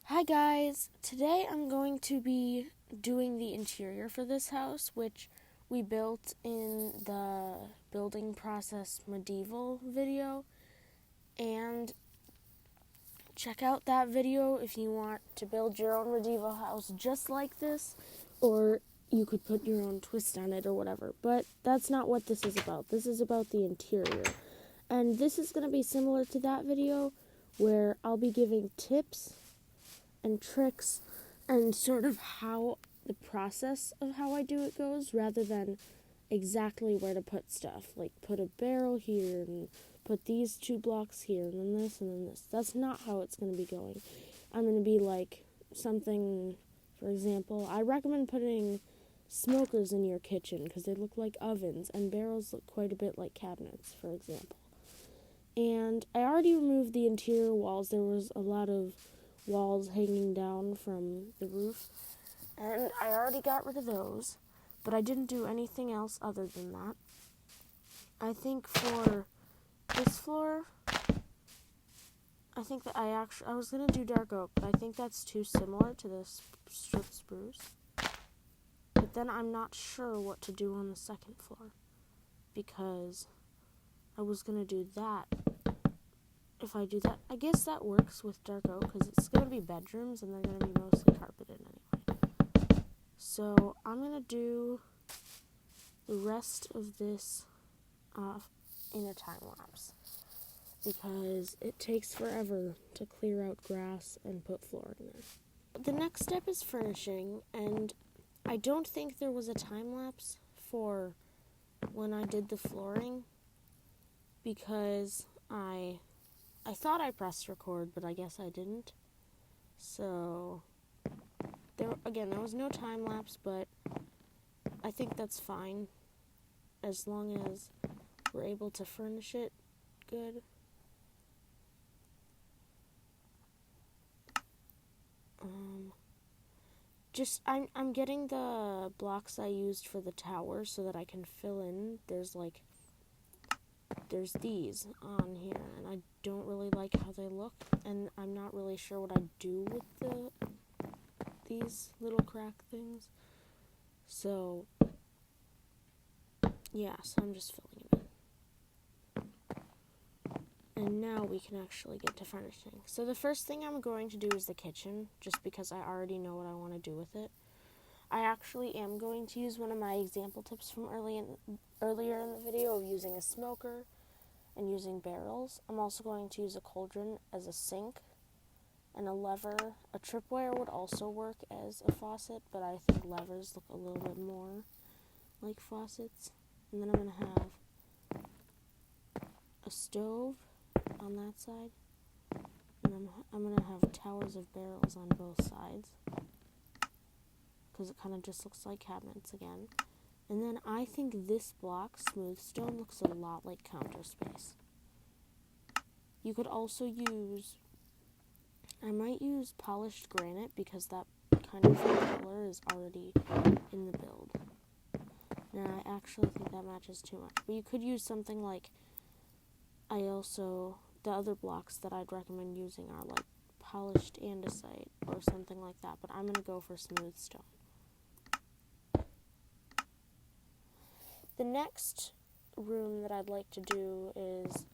Hi guys, today I'm going to be doing the interior for this house, which we built in the building process medieval video, and check out that video if you want to build your own medieval house just like this, or you could put your own twist on it or whatever, but that's not what this is about. This is about the interior, and this is going to be similar to that video where I'll be giving tips and tricks and sort of how the process of how I do it goes rather than exactly where to put stuff. Like put a barrel here and put these 2 blocks here and then this and then this. That's not how it's going to be going. I'm going to be like something, for example, I recommend putting smokers in your kitchen because they look like ovens and barrels look quite a bit like cabinets, for example. And I already removed the interior walls. There was a lot of walls hanging down from the roof, and I already got rid of those, but I didn't do anything else other than that. I think for this floor, I think that I was going to do dark oak, but I think that's too similar to this strip spruce. But then I'm not sure what to do on the second floor, because I was going to do that. If I do that, I guess that works with dark oak because it's going to be bedrooms and they're going to be mostly carpeted anyway. So I'm going to do the rest of this in a time lapse because it takes forever to clear out grass and put floor in there. The next step is furnishing, and I don't think there was a time lapse for when I did the flooring because I thought I pressed record, but I guess I didn't. So, there was no time lapse, but I think that's fine as long as we're able to furnish it good. I'm getting the blocks I used for the tower so that I can fill in. There's these on here, and I don't really like how they look, and I'm not really sure what I do with these little crack things. So, yeah, so I'm just filling it in. And now we can actually get to furnishing. So the first thing I'm going to do is the kitchen, just because I already know what I want to do with it. I actually am going to use one of my example tips from earlier in the video of using a smoker and using barrels. I'm also going to use a cauldron as a sink and a lever. A tripwire would also work as a faucet, but I think levers look a little bit more like faucets. And then I'm going to have a stove on that side, and I'm going to have towers of barrels on both sides because it kind of just looks like cabinets again. And then I think this block, smooth stone, looks a lot like counter space. You could also I might use polished granite because that kind of color is already in the build. Now I actually think that matches too much. But you could use something like, the other blocks that I'd recommend using are like polished andesite or something like that. But I'm going to go for smooth stone. The next room that I'd like to do is,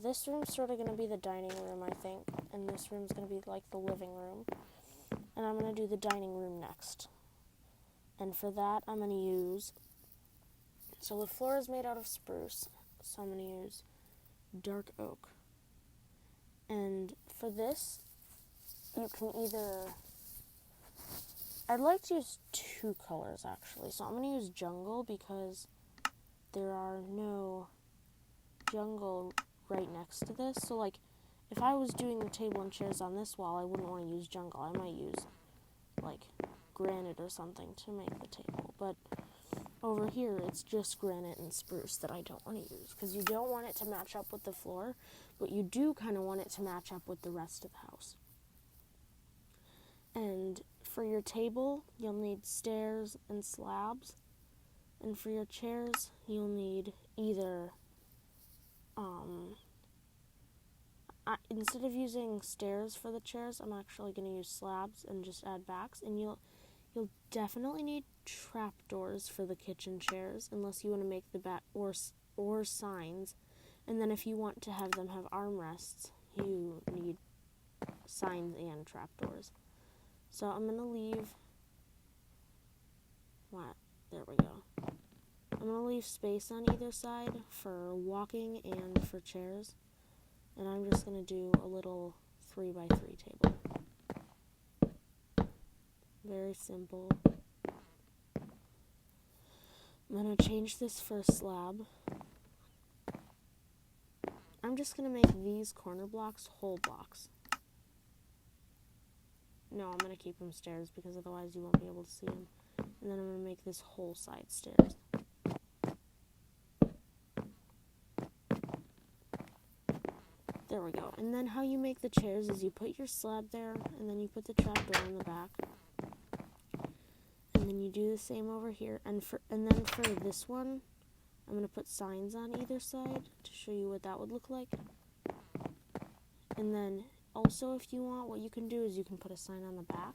this room's sort of going to be the dining room, I think, and this room's going to be like the living room, and I'm going to do the dining room next. And for that, I'm going to use, so the floor is made out of spruce, so I'm going to use dark oak. And for this, you can I'd like to use 2 colors actually. So I'm going to use jungle because there are no jungle right next to this. So like if I was doing the table and chairs on this wall, I wouldn't want to use jungle. I might use like granite or something to make the table. But over here, it's just granite and spruce that I don't want to use because you don't want it to match up with the floor, but you do kind of want it to match up with the rest of the house. And for your table, you'll need stairs and slabs. And for your chairs, you'll need either instead of using stairs for the chairs, I'm actually going to use slabs and just add backs. And you'll definitely need trapdoors for the kitchen chairs, unless you want to make the back or signs. And then if you want to have them have armrests, you need signs and trapdoors. So I'm going to leave, there we go. I'm going to leave space on either side for walking and for chairs. And I'm just going to do a little 3x3 table. Very simple. I'm going to change this for a slab. I'm just going to make these corner blocks whole blocks. No, I'm going to keep them stairs because otherwise you won't be able to see them. And then I'm going to make this whole side stairs. There we go. And then how you make the chairs is you put your slab there, and then you put the trapdoor in the back. And then you do the same over here. And then for this one, I'm going to put signs on either side to show you what that would look like. And then also, if you want, what you can do is you can put a sign on the back.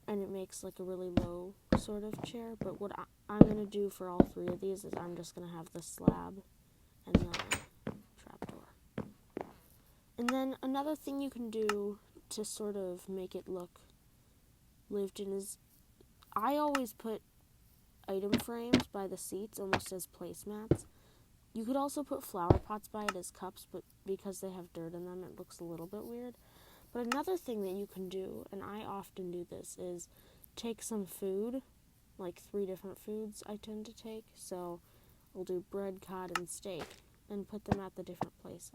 And it makes like a really low sort of chair. But what I'm going to do for all three of these is I'm just going to have the slab and the trapdoor. And then another thing you can do to sort of make it look lived in is I always put item frames by the seats almost as placemats. You could also put flower pots by it as cups, but because they have dirt in them, it looks a little bit weird. But another thing that you can do, and I often do this, is take some food, like 3 different foods I tend to take. So we'll do bread, cod, and steak, and put them at the different places.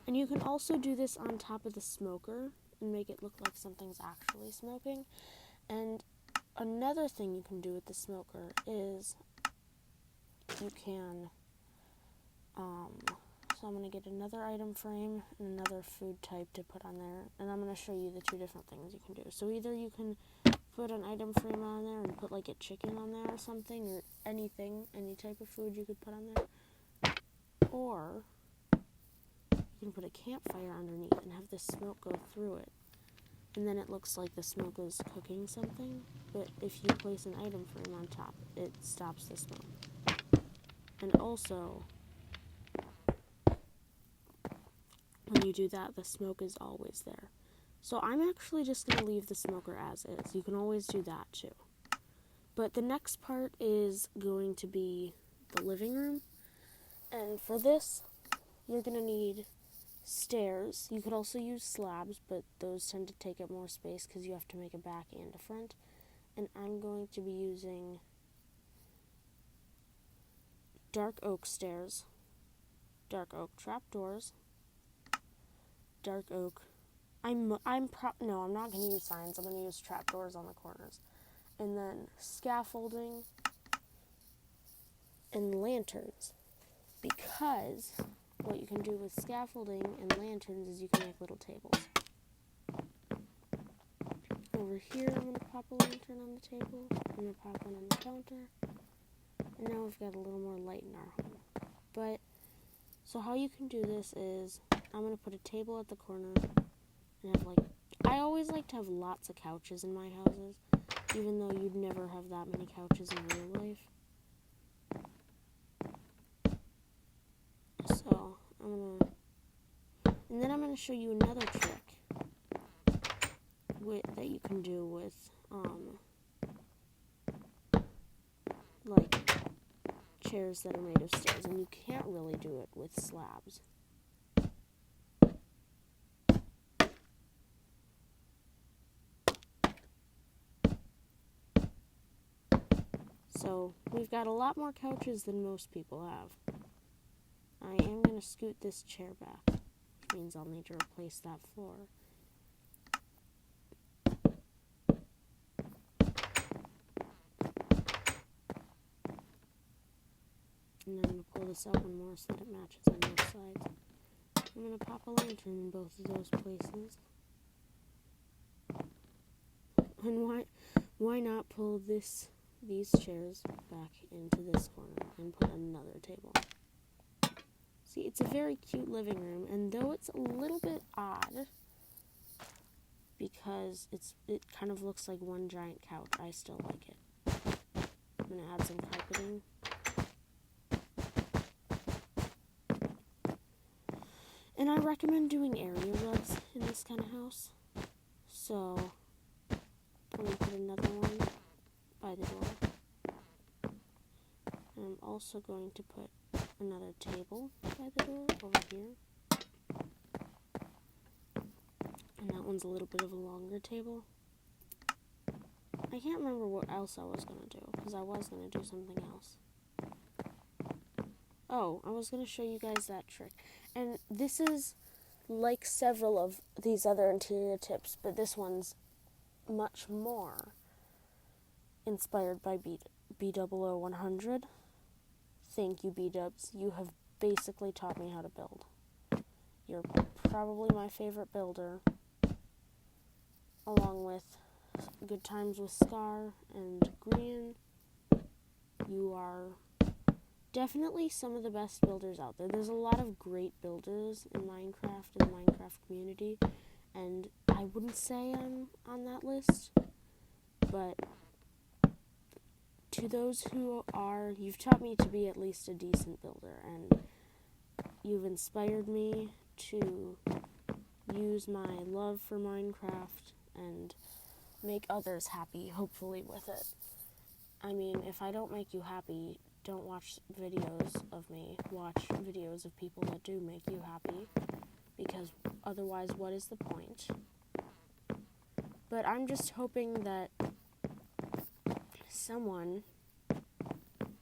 And you can also do this on top of the smoker and make it look like something's actually smoking. And another thing you can do with the smoker is you can, so I'm going to get another item frame and another food type to put on there. And I'm going to show you the 2 different things you can do. So either you can put an item frame on there and put like a chicken on there or something, or anything, any type of food you could put on there. Or you can put a campfire underneath and have the smoke go through it. And then it looks like the smoke is cooking something. But if you place an item frame on top, it stops the smoke. And also, when you do that, the smoke is always there. So I'm actually just going to leave the smoker as is. You can always do that too. But the next part is going to be the living room. And for this, you're going to need stairs. You could also use slabs, but those tend to take up more space because you have to make a back and a front. And I'm going to be using dark oak stairs, dark oak trapdoors, dark oak. No, I'm not going to use signs. I'm going to use trapdoors on the corners. And then scaffolding and lanterns. Because what you can do with scaffolding and lanterns is you can make little tables. Over here, I'm going to pop a lantern on the table. I'm going to pop one on the counter. And now we've got a little more light in our home. But, so how you can do this is, I'm going to put a table at the corner and have I always like to have lots of couches in my houses, even though you'd never have that many couches in real life. So, and then I'm going to show you another trick that you can do with, chairs that are made of stairs, and you can't really do it with slabs. So, we've got a lot more couches than most people have. I am going to scoot this chair back, which means I'll need to replace that floor. And then I'm going to pull this out one more so that it matches on both sides. I'm going to pop a lantern in both of those places. And why not pull these chairs back into this corner and put another table? See, it's a very cute living room, and though it's a little bit odd because it kind of looks like one giant couch, I still like it. I'm gonna add some carpeting. And I recommend doing area rugs in this kind of house. So I'm gonna put another one by the door. And I'm also going to put another table by the door over here. And that one's a little bit of a longer table. I can't remember what else I was going to do, because I was going to do something else. Oh, I was going to show you guys that trick. And this is like several of these other interior tips, but this one's much more inspired by B000100. Thank you, B-dubs. You have basically taught me how to build. You're probably my favorite builder, along with Good Times with Scar and Grian. You are definitely some of the best builders out there. There's a lot of great builders in Minecraft and the Minecraft community, and I wouldn't say I'm on that list, but to those who are, you've taught me to be at least a decent builder, and you've inspired me to use my love for Minecraft and make others happy, hopefully, with it. I mean, if I don't make you happy, don't watch videos of me. Watch videos of people that do make you happy, because otherwise, what is the point? But I'm just hoping that someone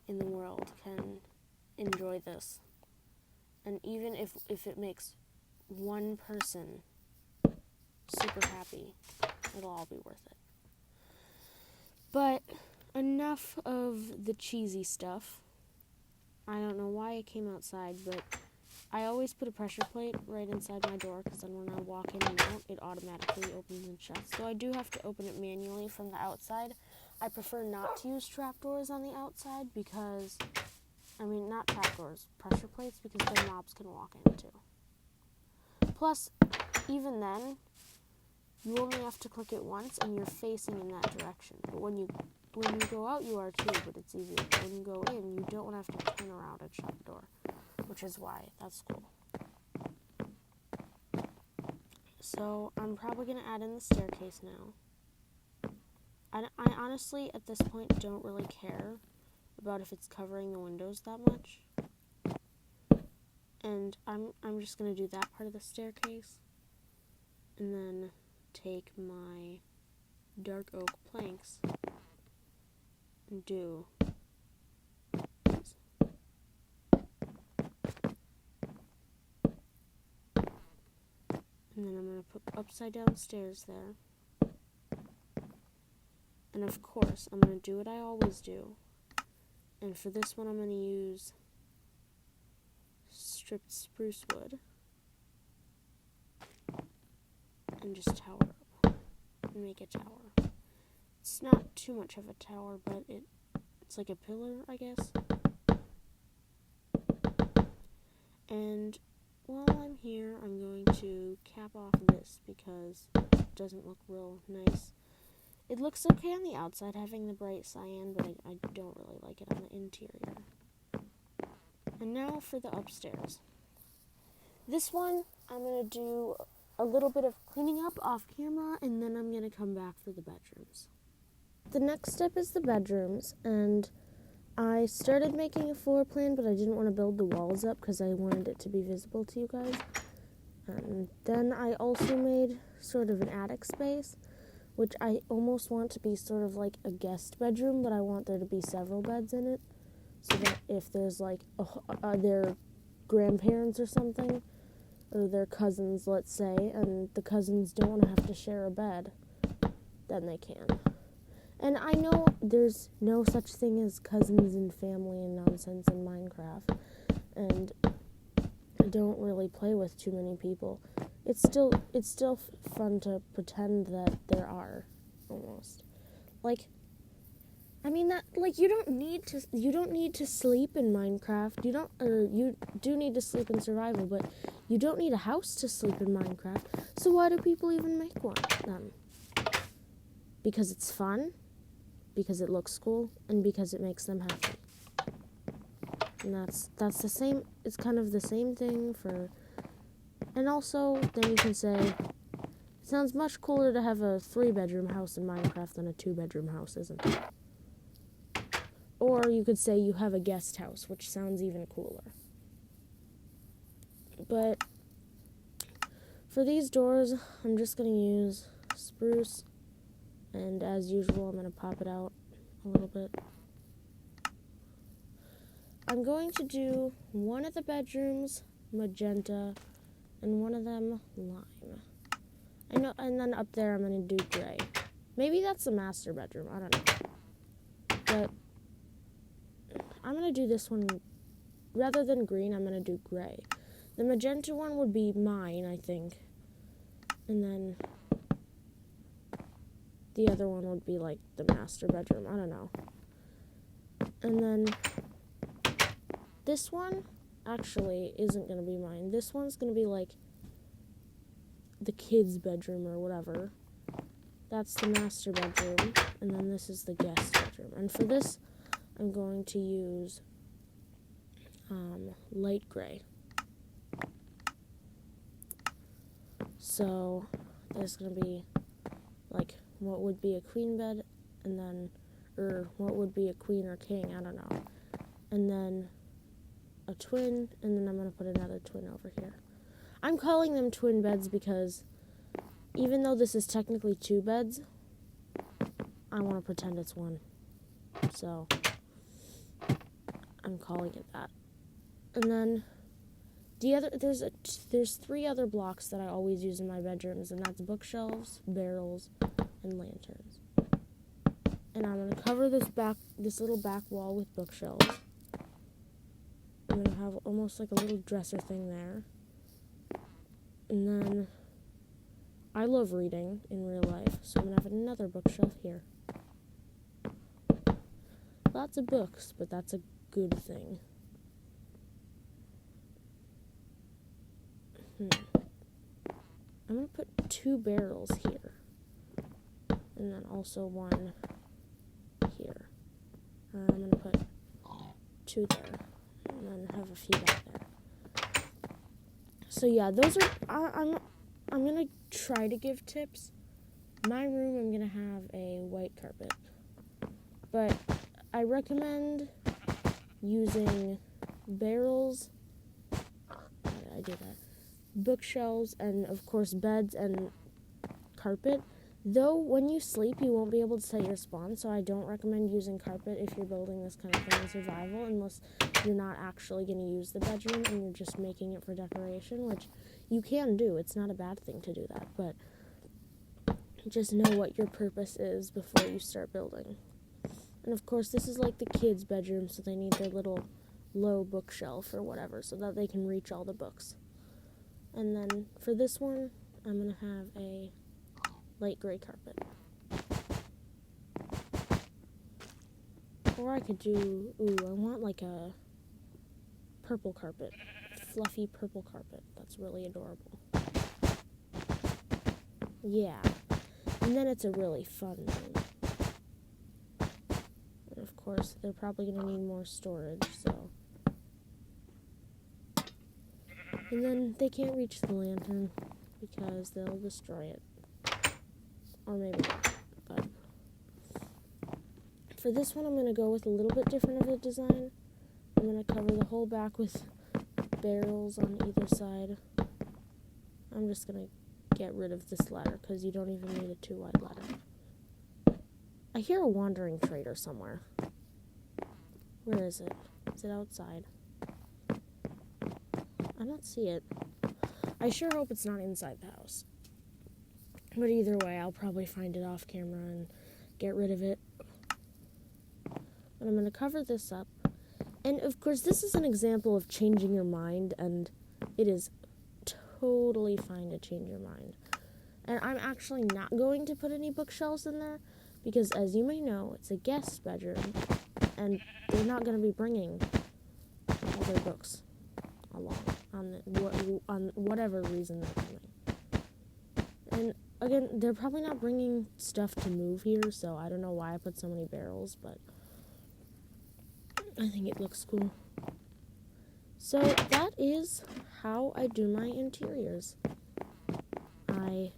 in the world can enjoy this. And even if it makes one person super happy, it'll all be worth it. But enough of the cheesy stuff. I don't know why I came outside, but I always put a pressure plate right inside my door, because then when I walk in and out, it automatically opens and shuts. So I do have to open it manually from the outside. I prefer not to use trapdoors on the outside because, not trapdoors, pressure plates, because then mobs can walk in too. Plus, even then, you only have to click it once and you're facing in that direction. But when you go out, you are too, but it's easier. But when you go in, you don't have to turn around and shut the door, which is why that's cool. So I'm probably going to add in the staircase now. I honestly, at this point, don't really care about if it's covering the windows that much. And I'm just going to do that part of the staircase. And then take my dark oak planks and do this. And then I'm going to put upside down stairs there. And of course, I'm going to do what I always do. And for this one, I'm going to use stripped spruce wood. And just tower up. And make a tower. It's not too much of a tower, but it's like a pillar, I guess. And while I'm here, I'm going to cap off this because it doesn't look real nice. It looks okay on the outside having the bright cyan, but I don't really like it on the interior. And now for the upstairs. This one, I'm going to do a little bit of cleaning up off camera, and then I'm going to come back for the bedrooms. The next step is the bedrooms, and I started making a floor plan, but I didn't want to build the walls up because I wanted it to be visible to you guys. And then I also made sort of an attic space, which I almost want to be sort of like a guest bedroom, but I want there to be several beds in it, so that if there's like their grandparents or something, or their cousins, let's say, and the cousins don't want to have to share a bed, then they can. And I know there's no such thing as cousins and family and nonsense in Minecraft, and I don't really play with too many people. It's still fun to pretend that there are. almost. Like, I mean that, like, you don't need to sleep in Minecraft. You do need to sleep in survival, but you don't need a house to sleep in Minecraft. So why do people even make one then? Because it's fun, because it looks cool, and because it makes them happy. And that's the same, it's kind of the same thing for, and also then you can say, it sounds much cooler to have a 3-bedroom house in Minecraft than a 2-bedroom house, isn't it? Or you could say you have a guest house, which sounds even cooler. But for these doors, I'm just going to use spruce, and as usual, I'm going to pop it out a little bit. I'm going to do one of the bedrooms magenta and one of them lime. I know, and then up there I'm going to do gray. Maybe that's the master bedroom, I don't know. But I'm going to do this one, rather than green, I'm going to do gray. The magenta one would be mine, I think. And then the other one would be like the master bedroom, I don't know. And then this one actually isn't going to be mine. This one's going to be like the kids' bedroom or whatever. That's the master bedroom. And then this is the guest bedroom. And for this, I'm going to use light gray. So there's going to be like what would be a queen bed, and then, or what would be a queen or king, I don't know. And then a twin, and then I'm going to put another twin over here. I'm calling them twin beds because even though this is technically 2 beds, I want to pretend it's one. So I'm calling it that. And then there's 3 other blocks that I always use in my bedrooms, and that's bookshelves, barrels, and lanterns. And I'm going to cover this little back wall with bookshelves. I'm going to have almost like a little dresser thing there. And then I love reading in real life, so I'm going to have another bookshelf here. Lots of books, but that's a good thing. I'm going to put 2 barrels here. And then also one here. I'm going to put 2 there. And then have a few back there. So yeah, those are, I'm going to try to give tips. My room, I'm going to have a white carpet. But I recommend using barrels. How did I do that? Bookshelves, and of course beds and carpet. Though when you sleep you won't be able to set your spawn, so I don't recommend using carpet if you're building this kind of thing in survival, unless you're not actually going to use the bedroom and you're just making it for decoration, which you can do. It's not a bad thing to do that, but just know what your purpose is before you start building. And of course this is like the kids' bedroom, so they need their little low bookshelf or whatever so that they can reach all the books. And then for this one, I'm going to have a light gray carpet. Or I could do, I want like a purple carpet. Fluffy purple carpet. That's really adorable. Yeah. And then it's a really fun room. And of course, they're probably going to need more storage, so. And then they can't reach the lantern because they'll destroy it. Or maybe not. But for this one, I'm going to go with a little bit different of a design. I'm going to cover the whole back with barrels on either side. I'm just going to get rid of this ladder because you don't even need a 2-wide ladder. I hear a wandering trader somewhere. Where is it? Is it outside? I don't see it. I sure hope it's not inside the house. But either way, I'll probably find it off camera and get rid of it. But I'm going to cover this up. And of course, this is an example of changing your mind, and it is totally fine to change your mind. And I'm actually not going to put any bookshelves in there because, as you may know, it's a guest bedroom and they're not going to be bringing all their books along on whatever reason they're coming. And again, they're probably not bringing stuff to move here, so I don't know why I put so many barrels, but I think it looks cool. So that is how I do my interiors. I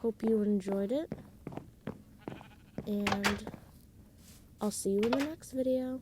hope you enjoyed it, and I'll see you in the next video.